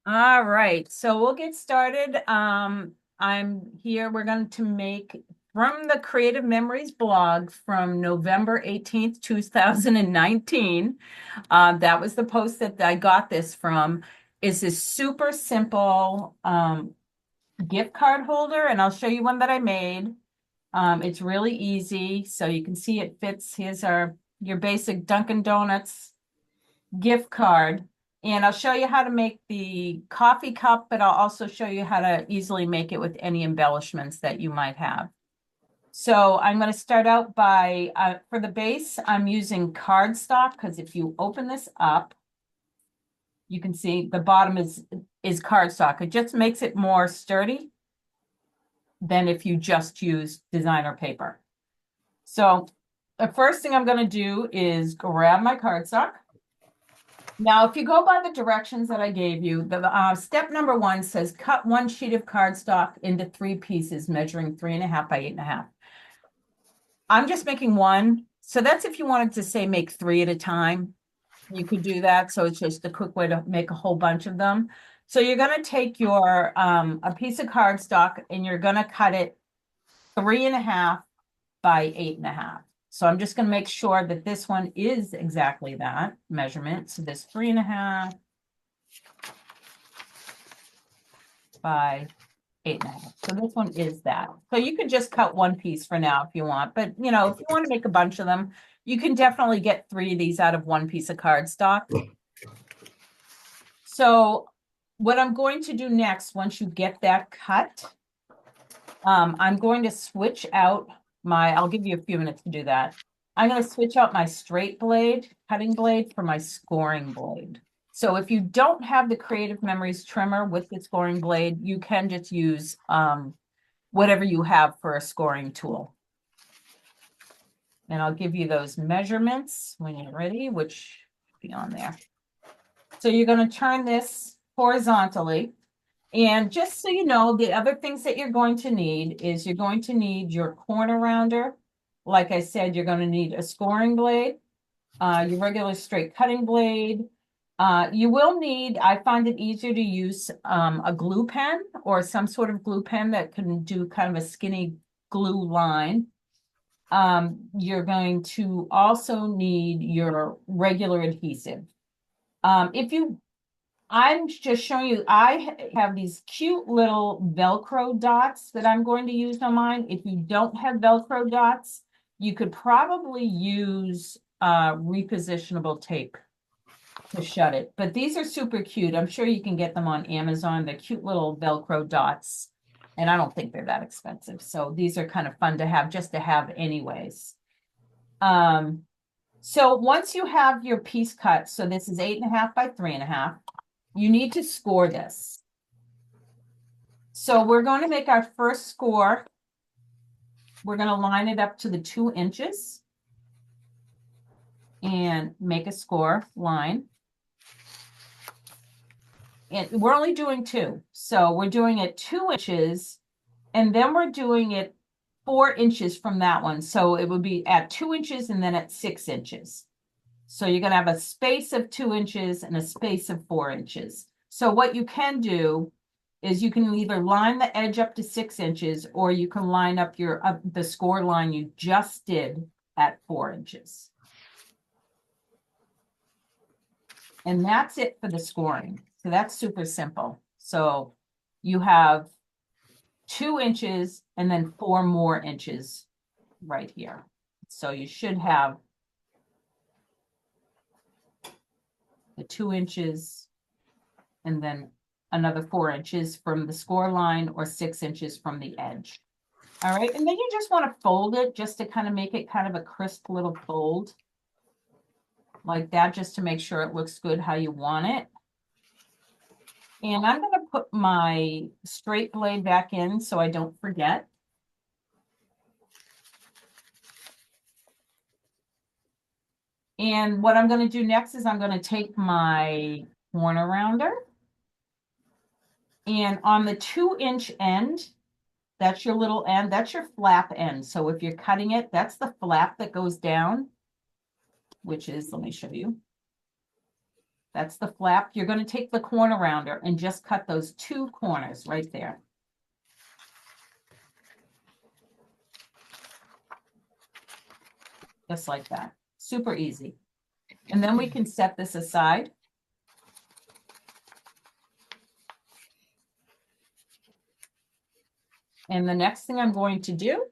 All right, so we'll get started. I'm here. We're going to make from the Creative Memories blog from November 18th, 2019. That was the post that I got this from. Is this super simple gift card holder, and I'll show you one that I made. It's really easy, so you can see it fits. Here's your basic Dunkin' Donuts gift card. And I'll show you how to make the coffee cup, but I'll also show you how to easily make it with any embellishments that you might have. So I'm going to start out by, for the base, I'm using cardstock because if you open this up, you can see the bottom is cardstock. It just makes it more sturdy than if you just use designer paper. So the first thing I'm going to do is grab my cardstock. Now, if you go by the directions that I gave you, the step number 1 says cut 1 sheet of cardstock into 3 pieces, measuring 3.5 by 8.5. I'm just making one. So that's if you wanted to say make 3 at a time, you could do that. So it's just a quick way to make a whole bunch of them. So you're going to take your a piece of cardstock and you're going to cut it 3.5 by 8.5. So I'm just going to make sure that this one is exactly that measurement. So this 3.5 by 8.5. So this one is that. So you could just cut one piece for now if you want. But if you want to make a bunch of them, you can definitely get 3 of these out of one piece of cardstock. So what I'm going to do next, once you get that cut, I'm going to switch out I'll give you a few minutes to do that. I'm going to switch out my straight blade, cutting blade for my scoring blade. So if you don't have the Creative Memories trimmer with the scoring blade, you can just use whatever you have for a scoring tool. And I'll give you those measurements when you're ready, which should be on there. So you're going to turn this horizontally. And just so you know, the other things that you're going to need is you're going to need your corner rounder. Like I said, you're going to need a scoring blade, your regular straight cutting blade. You will need, I find it easier to use a glue pen or some sort of glue pen that can do kind of a skinny glue line. You're going to also need your regular adhesive. I'm just showing you, I have these cute little Velcro dots that I'm going to use on mine. If you don't have Velcro dots, you could probably use repositionable tape to shut it. But these are super cute. I'm sure you can get them on Amazon. They're cute little Velcro dots. And I don't think they're that expensive. So these are kind of fun to have, just to have anyways. So once you have your piece cut, so this is 8.5 by 3.5. You need to score this. So we're going to make our first score. We're going to line it up to the 2 inches and make a score line. And we're only doing 2. So we're doing it 2 inches, and then we're doing it 4 inches from that one. So it would be at 2 inches and then at 6 inches. So you're going to have a space of 2 inches and a space of 4 inches. So what you can do is you can either line the edge up to 6 inches, or you can line up the score line you just did at 4 inches. And that's it for the scoring. So that's super simple. So you have 2 inches and then 4 more inches right here. So you should have the 2 inches and then another 4 inches from the score line, or 6 inches from the edge. All right, and then you just want to fold it just to kind of make it kind of a crisp little fold like that, just to make sure it looks good how you want it. And I'm going to put my straight blade back in so I don't forget. And what I'm going to do next is I'm going to take my corner rounder, and on the 2-inch end, that's your little end, that's your flap end. So if you're cutting it, that's the flap that goes down, which is, let me show you. That's the flap. You're going to take the corner rounder and just cut those 2 corners right there. Just like that. Super easy. And then we can set this aside. And the next thing I'm going to do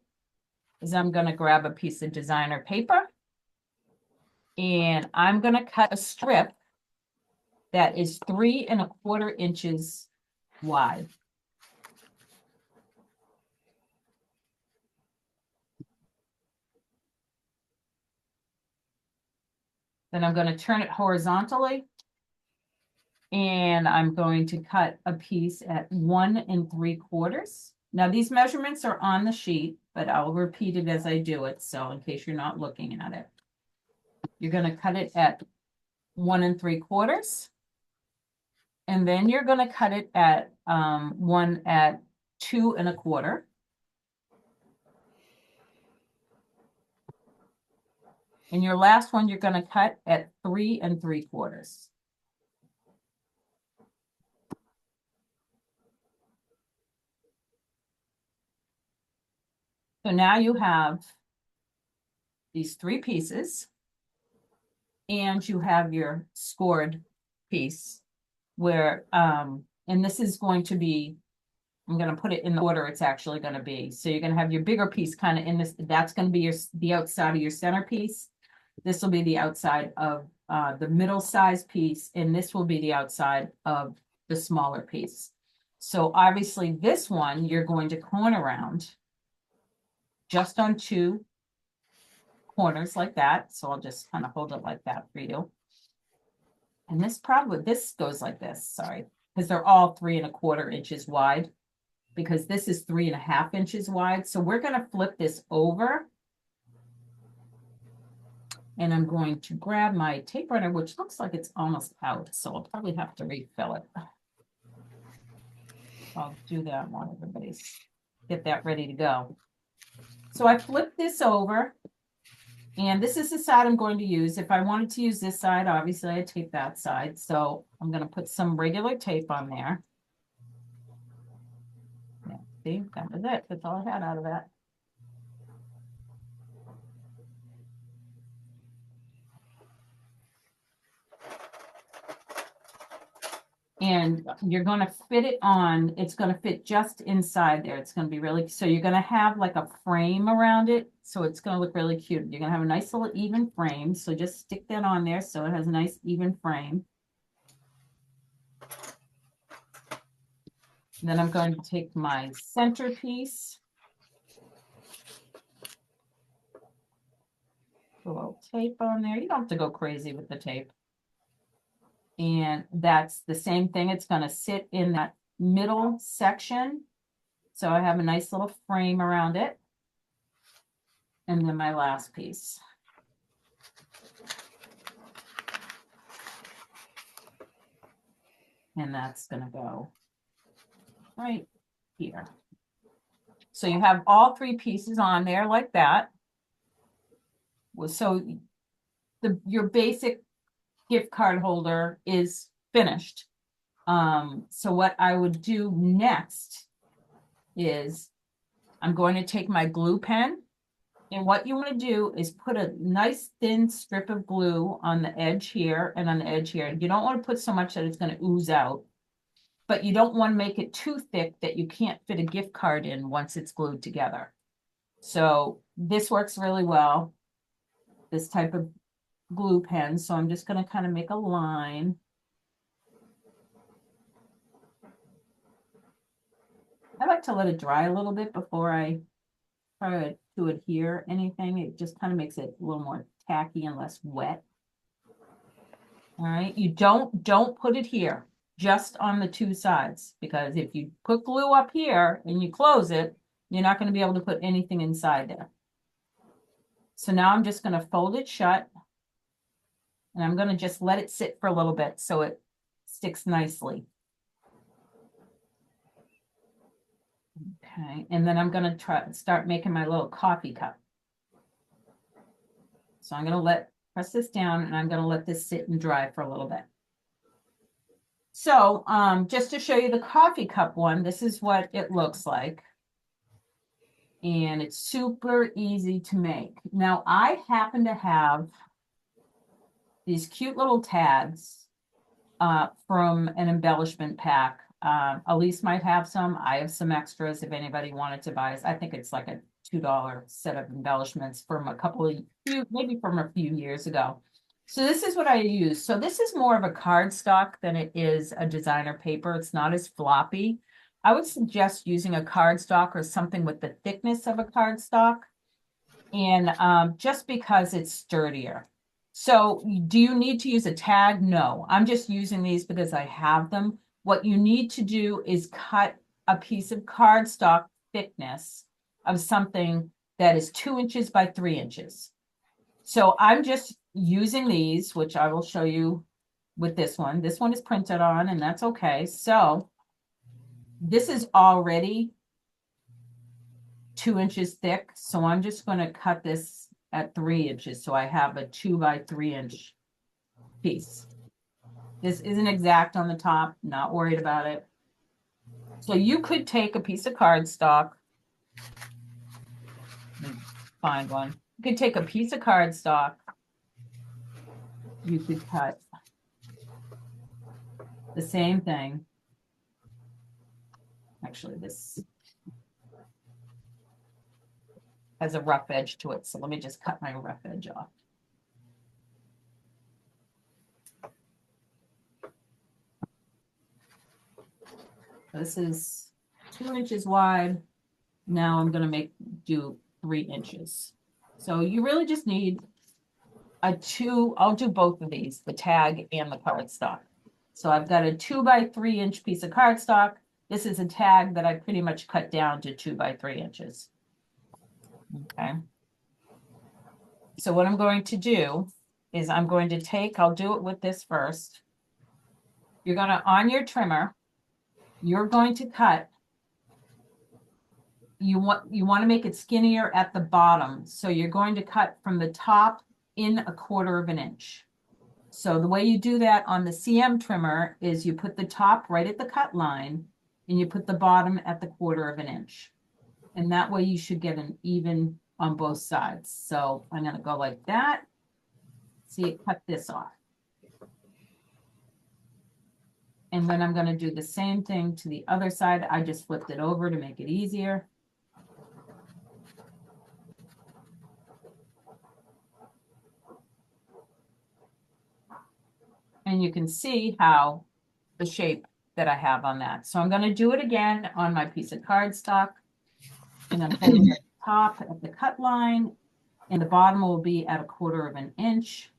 is I'm going to grab a piece of designer paper and I'm going to cut a strip that is 3¼ inches wide. Then I'm going to turn it horizontally and I'm going to cut a piece at 1¾ Now these measurements are on the sheet, but I'll repeat it as I do it. So in case you're not looking at it, you're going to cut it at 1¾ and then you're going to cut it at 2¼ and your last one you're going to cut at 3¾ So now you have these 3 pieces and you have your scored piece where, and this is going to be, I'm going to put it in the order it's actually going to be. So you're going to have your bigger piece kind of in this, that's going to be the outside of your centerpiece. This will be the outside of the middle size piece, and this will be the outside of the smaller piece. So obviously this one, you're going to corner round just on 2 corners like that. So I'll just kind of hold it like that for you. And this goes like this, sorry, because they're all 3¼ inches wide, because this is 3½ inches wide. So we're going to flip this over. And I'm going to grab my tape runner, which looks like it's almost out. So I'll probably have to refill it. I'll do that while everybody's get that ready to go. So I flipped this over. And this is the side I'm going to use. If I wanted to use this side, obviously I tape that side. So I'm going to put some regular tape on there. Yeah, see, that was it. That's all I had out of that. And you're going to fit it on, it's going to fit just inside there. It's going to be really, so you're going to have like a frame around it. So it's going to look really cute. You're going to have a nice little even frame. So just stick that on there so it has a nice even frame. And then I'm going to take my centerpiece. Put a little tape on there. You don't have to go crazy with the tape. And that's the same thing. It's going to sit in that middle section. So I have a nice little frame around it. And then my last piece. And that's going to go right here. So you have all 3 pieces on there like that. So your basic gift card holder is finished. So what I would do next is I'm going to take my glue pen, and what you want to do is put a nice thin strip of glue on the edge here and on the edge here. You don't want to put so much that it's going to ooze out, but you don't want to make it too thick that you can't fit a gift card in once it's glued together. So this works really well, this type of glue pen. So I'm just going to kind of make a line. I like to let it dry a little bit before I try to adhere anything. It just kind of makes it a little more tacky and less wet. All right, you don't put it here, just on the 2 sides, because if you put glue up here and you close it, you're not going to be able to put anything inside there. So now I'm just going to fold it shut. And I'm going to just let it sit for a little bit so it sticks nicely. Okay, and then I'm going to start making my little coffee cup. So I'm going to press this down and I'm going to let this sit and dry for a little bit. So just to show you the coffee cup one, this is what it looks like. And it's super easy to make. Now, I happen to have these cute little tags from an embellishment pack. Elise might have some. I have some extras if anybody wanted to buy. I think it's like a $2 set of embellishments from maybe from a few years ago. So this is what I use. So this is more of a cardstock than it is a designer paper. It's not as floppy. I would suggest using a cardstock or something with the thickness of a cardstock. And just because it's sturdier. So do you need to use a tag? No, I'm just using these because I have them. What you need to do is cut a piece of cardstock thickness of something that is 2 inches by 3 inches. So I'm just using these, which I will show you with this one. This one is printed on, and that's okay. So this is already 2 inches thick. So I'm just going to cut this at 3 inches. So I have a 2 by 3 inch piece. This isn't exact on the top, not worried about it. So you could take a piece of cardstock. Find one. You could take a piece of cardstock. You could cut the same thing. Actually, this has a rough edge to it. So let me just cut my rough edge off. This is 2 inches wide. Now I'm going to do 3 inches. So you really just need I'll do both of these, the tag and the cardstock. So I've got a 2 by 3 inch piece of cardstock. This is a tag that I pretty much cut down to 2 by 3 inches. Okay. So what I'm going to do is I'll do it with this first. You're going to, on your trimmer, you're going to cut. You want to make it skinnier at the bottom. So you're going to cut from the top in 1/4 of an inch. So the way you do that on the CM trimmer is you put the top right at the cut line and you put the bottom at the 1/4 of an inch. And that way you should get an even on both sides. So I'm going to go like that. See, it cut this off. And then I'm going to do the same thing to the other side. I just flipped it over to make it easier. And you can see how the shape that I have on that. So I'm going to do it again on my piece of cardstock. And I'm holding the top at the cut line, and the bottom will be at 1/4 of an inch.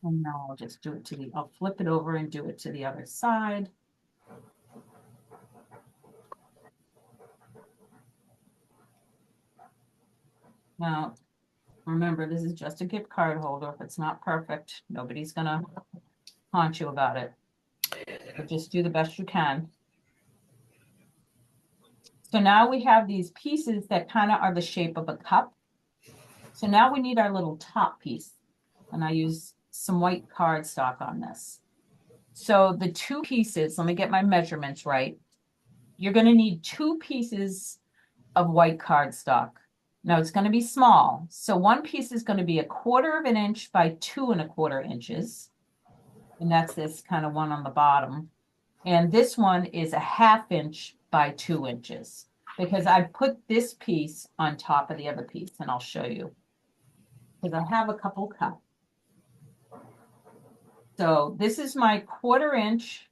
And now I'll just do it I'll flip it over and do it to the other side. Now, remember, this is just a gift card holder. If it's not perfect, nobody's gonna haunt you about it. But just do the best you can. So now we have these pieces that kind of are the shape of a cup. So now we need our little top piece. And I use some white cardstock on this. So the 2 pieces, let me get my measurements right. You're going to need 2 pieces of white cardstock. Now it's going to be small. So one piece is going to be 1/4 of an inch by 2 1/4 inches. And that's this kind of one on the bottom. And this one is 1/2 inch by 2 inches because I put this piece on top of the other piece, and I'll show you. Because I have a couple cut. So this is my 1/4 inch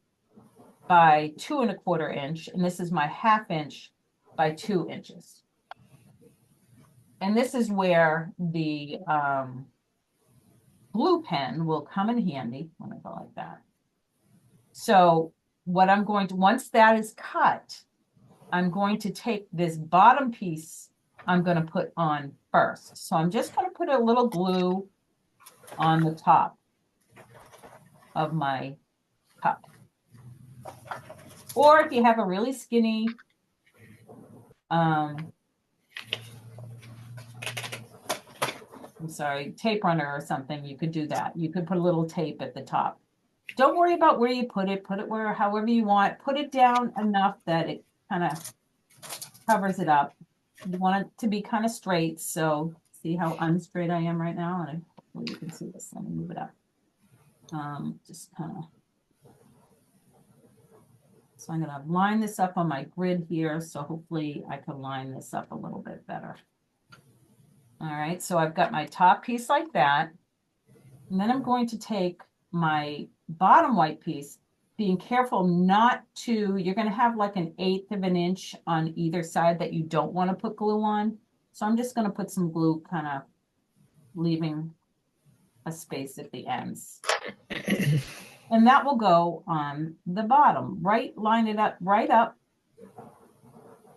by 2 1/4 inch, and this is my 1/2 inch by 2 inches. And this is where the blue pen will come in handy. Let me go like that. So what I'm going to, once that is cut, I'm going to take this bottom piece I'm going to put on first. So I'm just going to put a little glue on the top of my cup. Or if you have a really skinny I'm sorry, tape runner or something, you could do that. You could put a little tape at the top. Don't worry about where you put it where, however you want. Put it down enough that it kind of covers it up. You want it to be kind of straight. So see how unstraight I am right now? And hopefully you can see this. Let me move it up. Just kind of. So I'm going to line this up on my grid here. So hopefully I can line this up a little bit better. All right, so I've got my top piece like that. And then I'm going to take my bottom white piece, being careful not to, you're going to have like 1/8 of an inch on either side that you don't want to put glue on. So I'm just going to put some glue, kind of leaving a space at the ends. And that will go on the bottom, right? Line it up, right up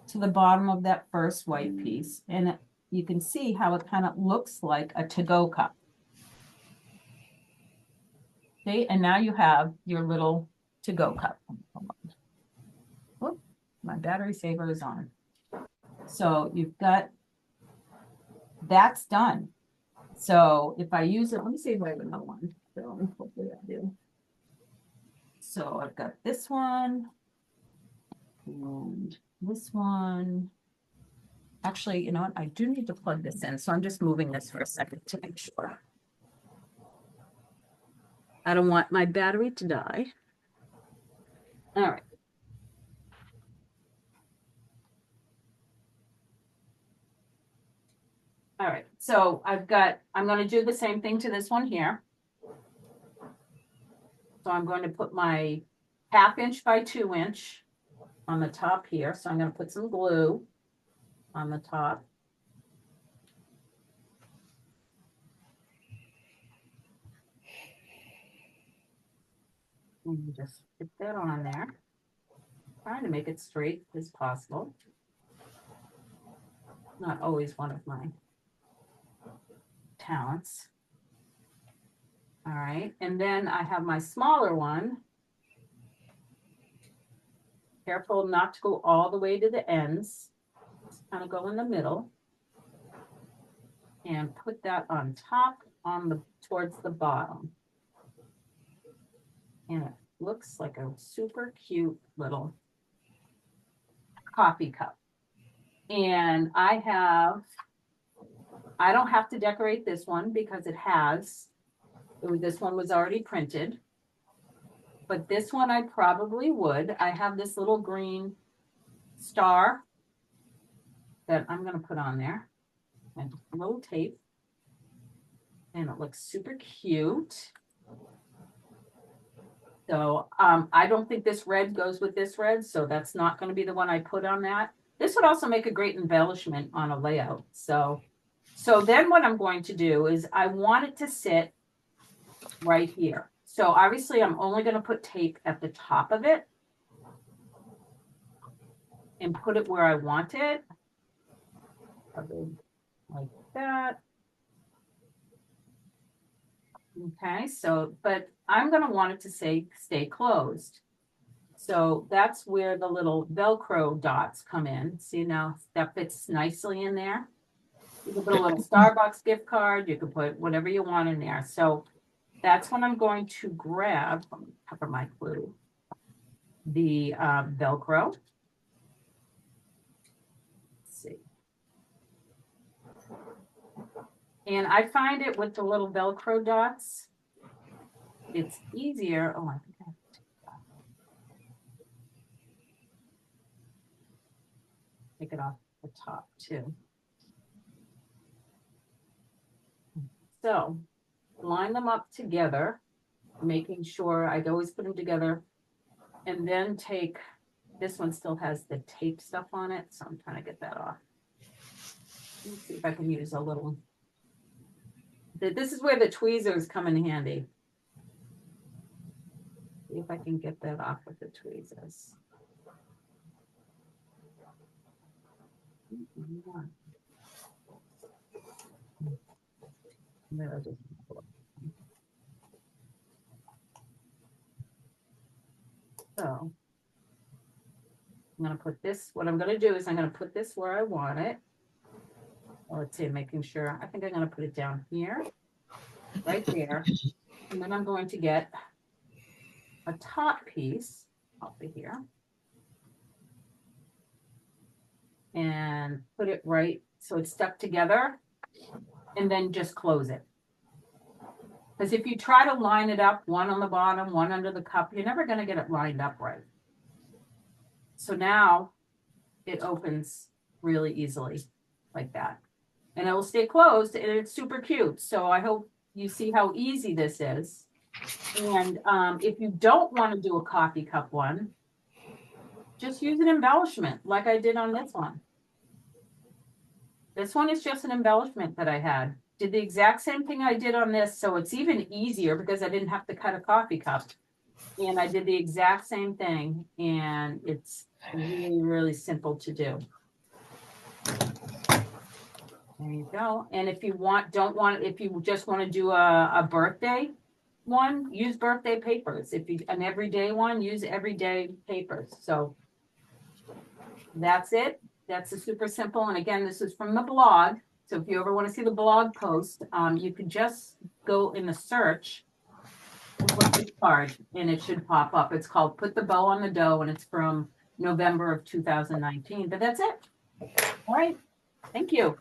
to the bottom of that first white piece. And you can see how it kind of looks like a to-go cup. Okay, and now you have your little to-go cup. Whoop, my battery saver is on. So you've got, that's done. So if I use it, let me see if I have another one. So hopefully I do. So I've got this one and this one. Actually, you know what? I do need to plug this in. So I'm just moving this for a second to make sure. I don't want my battery to die. All right. All right, so I'm going to do the same thing to this one here. So I'm going to put my 1/2 inch by 2 inch on the top here. So I'm going to put some glue on the top. And just put that on there. Trying to make it straight as possible. Not always one of my talents. All right, and then I have my smaller one. Careful not to go all the way to the ends. Just kind of go in the middle. And put that on top, towards the bottom. And it looks like a super cute little coffee cup. And I don't have to decorate this one because this one was already printed. But this one I probably would. I have this little green star that I'm going to put on there. And a little tape. And it looks super cute. So I don't think this red goes with this red. So that's not going to be the one I put on that. This would also make a great embellishment on a layout. So then what I'm going to do is I want it to sit right here. So obviously I'm only going to put tape at the top of it and put it where I want it. Like that. Okay, so, but I'm going to want it to stay closed. So that's where the little Velcro dots come in. See now that fits nicely in there. You can put a little Starbucks gift card. You can put whatever you want in there. So that's when I'm going to grab, let me cover my glue, the Velcro. Let's see. And I find it with the little Velcro dots, it's easier. Oh, I think I have to take it off the top too. So line them up together, making sure I'd always put them together, and then take, this one still has the tape stuff on it, so I'm trying to get that off. Let's see if I can use a little, this is where the tweezers come in handy. See if I can get that off with the tweezers. So I'm going to put this, what I'm going to do is I'm going to put this where I want it. let's see, making sure, I think I'm going to put it down here, right there. And then I'm going to get a top piece off of here and put it right so it's stuck together, and then just close it. Because if you try to line it up, one on the bottom, one under the cup, you're never going to get it lined up right. So now it opens really easily like that. And it will stay closed, and it's super cute. So I hope you see how easy this is. And if you don't want to do a coffee cup one, just use an embellishment like I did on this one. This one is just an embellishment that I had. Did the exact same thing I did on this, so it's even easier because I didn't have to cut a coffee cup. And I did the exact same thing, and it's really, really simple to do. There you go. And if you if you just want to do a birthday one, use birthday papers. If you an everyday one, use everyday papers. So that's it. That's a super simple. And again, this is from the blog. So if you ever want to see the blog post, you can just go in the search card and it should pop up. It's called Put the Bow on the Dough, and it's from November of 2019. But that's it. All right. Thank you.